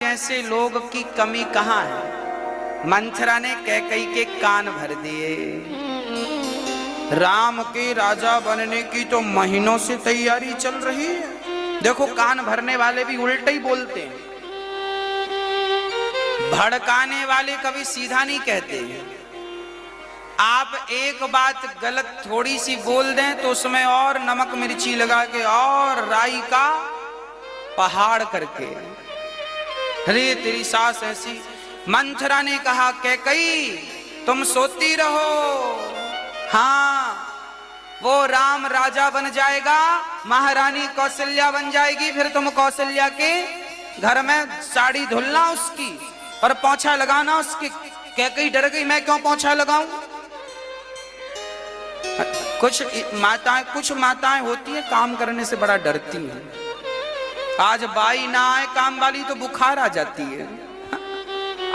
जैसे लोग की कमी कहाँ है। मंथरा ने कैकई के कान भर दिए। राम के राजा बनने की तो महीनों से तैयारी चल रही है। देखो कान भरने वाले भी उल्टे ही बोलते हैं, भड़काने वाले कभी सीधा नहीं कहते हैं। आप एक बात गलत थोड़ी सी बोल दें तो उसमें और नमक मिर्ची लगा के और राई का पहाड़ करके, अरे तेरी सास ऐसी। मंथरा ने कहा कैकई तुम सोती रहो, हाँ वो राम राजा बन जाएगा, महारानी कौशल्या बन जाएगी, फिर तुम कौशल्या के घर में साड़ी धुलना उसकी और पोंछा लगाना उसकी। कैकई डर गई, मैं क्यों पोंछा लगाऊं। कुछ माताएं होती हैं काम करने से बड़ा डरती हैं। आज बाई ना आए काम वाली तो बुखार आ जाती है,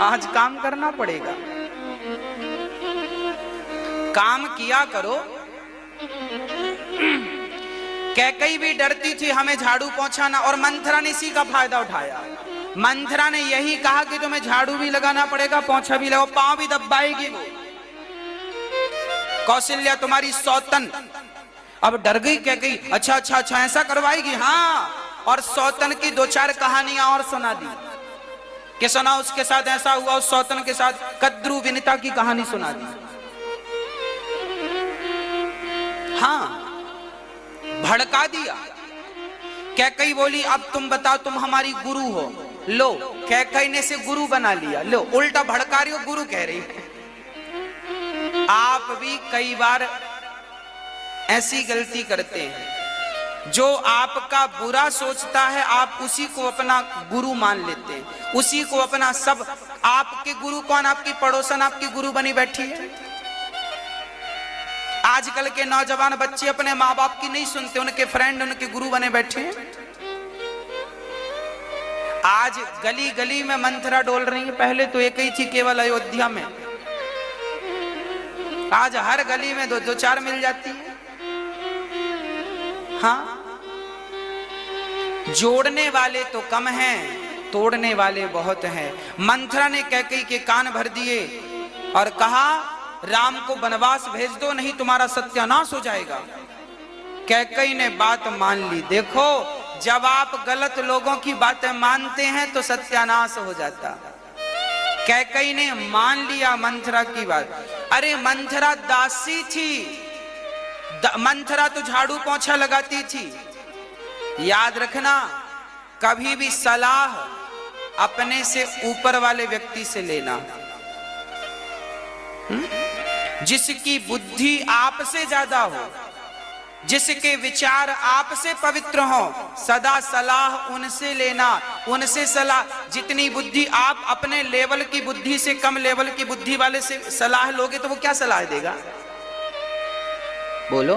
आज काम करना पड़ेगा। काम किया करो। कैकई भी डरती थी हमें झाड़ू पहुंचाना, और मंथरा ने इसी का फायदा उठाया। मंथरा ने यही कहा कि तुम्हें झाड़ू भी लगाना पड़ेगा, पोंछा भी लगाओ, पांव भी दबाएगी वो। कौशल्या तुम्हारी सौतन। अब डर गई कैकई, अच्छा अच्छा अच्छा ऐसा करवाएगी, हाँ। और सौतन की दो चार कहानियां और सुना दी कि सुना उसके साथ ऐसा हुआ, उस सौतन के साथ कद्रू विनिता की कहानी सुना दी। हाँ भड़का दिया। कैकई बोली अब तुम बताओ, तुम हमारी गुरु हो। लो कैकई ने से गुरु बना लिया, लो उल्टा भड़का रही हो, गुरु कह रही है। आप भी कई बार ऐसी गलती करते हैं, जो आपका बुरा सोचता है आप उसी को अपना गुरु मान लेते हैं, उसी को अपना सब। आपके गुरु कौन, आपकी पड़ोसन आपकी गुरु बनी बैठी है। आजकल के नौजवान बच्चे अपने माँ बाप की नहीं सुनते, उनके फ्रेंड उनके गुरु बने बैठे हैं। आज गली गली में मंथरा डोल रही है, पहले तो एक ही थी केवल अयोध्या में, आज हर गली में दो चार मिल जाती है। हाँ जोड़ने वाले तो कम हैं, तोड़ने वाले बहुत हैं। मंथरा ने कैकई के कान भर दिए और कहा राम को वनवास भेज दो, नहीं तुम्हारा सत्यानाश हो जाएगा। कैकई ने बात मान ली। देखो जब आप गलत लोगों की बातें मानते हैं तो सत्यानाश हो जाता। कैकई ने मान लिया मंथरा की बात। अरे मंथरा दासी थी, मंथरा तो झाड़ू पोंछा लगाती थी। याद रखना कभी भी सलाह अपने से ऊपर वाले व्यक्ति से लेना। जिसकी बुद्धि आपसे ज्यादा हो, जिसके विचार आपसे पवित्र हो, सदा सलाह उनसे लेना, उनसे सलाह। जितनी बुद्धि आप अपने लेवल की बुद्धि से कम लेवल की बुद्धि वाले से सलाह लोगे तो वो क्या सलाह देगा, बोलो।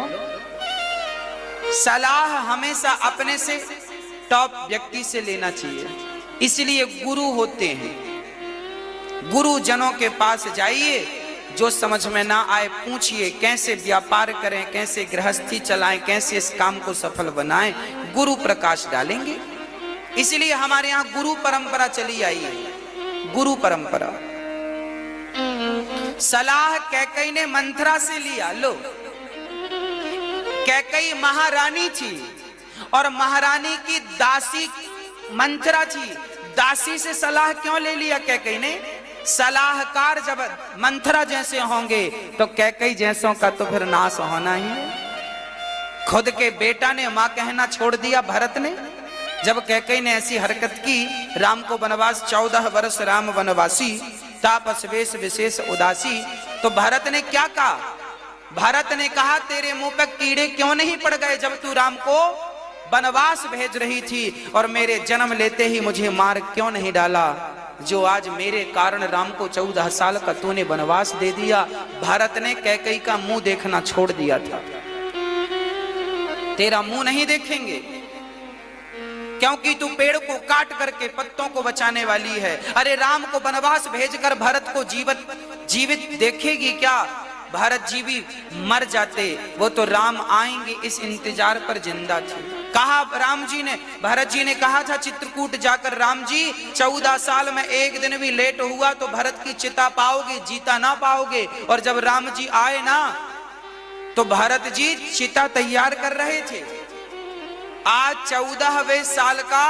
सलाह हमेशा अपने से टॉप व्यक्ति से लेना चाहिए। इसलिए गुरु होते हैं, गुरुजनों के पास जाइए, जो समझ में ना आए पूछिए, कैसे व्यापार करें, कैसे गृहस्थी चलाएं, कैसे इस काम को सफल बनाएं, गुरु प्रकाश डालेंगे। इसलिए हमारे यहाँ गुरु परंपरा चली आई है, गुरु परंपरा। सलाह कैकई ने मंथरा से लिया। लो कैकई महारानी थी और महारानी की दासी मंथरा थी। दासी से सलाह क्यों ले लिया कैकई ने? सलाहकार जब मंथरा जैसे होंगे तो कैकई जैसों का तो फिर नाश होना ही है। खुद के बेटा ने मां कहना छोड़ दिया भरत ने। जब कैकई ने ऐसी हरकत की, राम को वनवास 14 वर्ष राम वनवासी, तापस वेश विशेष उदासी, तो भरत ने क्या कहा? भरत ने कहा तेरे मुंह पे कीड़े क्यों नहीं पड़ गए जब तू राम को वनवास भेज रही थी, और मेरे जन्म लेते ही मुझे मार क्यों नहीं डाला, जो आज मेरे कारण राम को 14 साल का तूने वनवास दे दिया। भरत ने कैकई का मुंह देखना छोड़ दिया था। तेरा मुंह नहीं देखेंगे क्योंकि तू पेड़ को काट करके पत्तों को बचाने वाली है। अरे राम को वनवास भेजकर भरत को जीवित देखेगी क्या? भरत जी भी मर जाते, वो तो राम आएंगे इस इंतजार पर जिंदा थी। कहा राम जी ने, भरत जी ने कहा था चित्रकूट जाकर, राम जी 14 साल में एक दिन भी लेट हुआ तो भरत की चिता पाओगे, जीता ना पाओगे। और जब राम जी आए ना तो भरत जी चिता तैयार कर रहे थे। आज 14वें साल का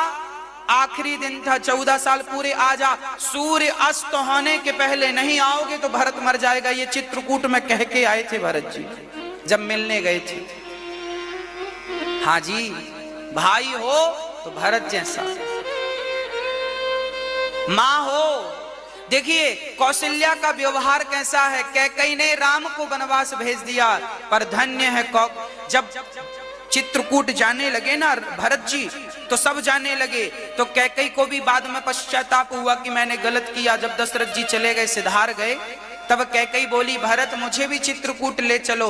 आखिरी दिन था, 14 साल पूरे। आज सूर्य अस्त होने के पहले नहीं आओगे तो भरत मर जाएगा। ये चित्रकूट में कह के आए थे भरत जी जब मिलने गए थे। हाँ जी, भाई हो तो भरत जैसा, मां हो। देखिए कौशल्या का व्यवहार कैसा है। कैकई ने राम को वनवास भेज दिया, पर धन्य है जब चित्रकूट जाने लगे ना भरत जी तो सब जाने लगे। तो कैकई को भी बाद में पश्चाताप हुआ कि मैंने गलत किया। जब दशरथ जी चले गए, सिधार गए, तब कैकई बोली भरत मुझे भी चित्रकूट ले चलो।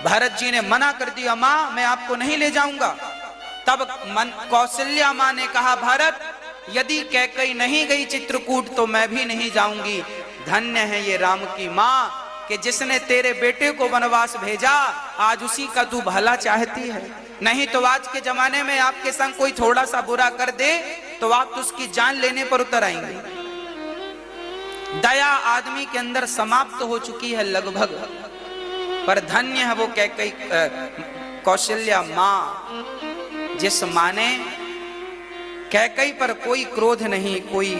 भरत जी ने मना कर दिया, मां मैं आपको नहीं ले जाऊंगा। तब कौशल्या मां ने कहा भरत यदि कैकई नहीं गई चित्रकूट तो मैं भी नहीं जाऊंगी। धन्य है ये राम की मां कि जिसने तेरे बेटे को वनवास भेजा, आज उसी का तू भला चाहती है। नहीं तो आज के जमाने में आपके संग कोई थोड़ा सा बुरा कर दे तो आप उसकी जान लेने पर उतर आएंगे। दया आदमी के अंदर समाप्त हो चुकी है लगभग। पर धन्य है वो कैकई कौशल्या मां, जिस मां ने कैकई पर कोई क्रोध नहीं, कोई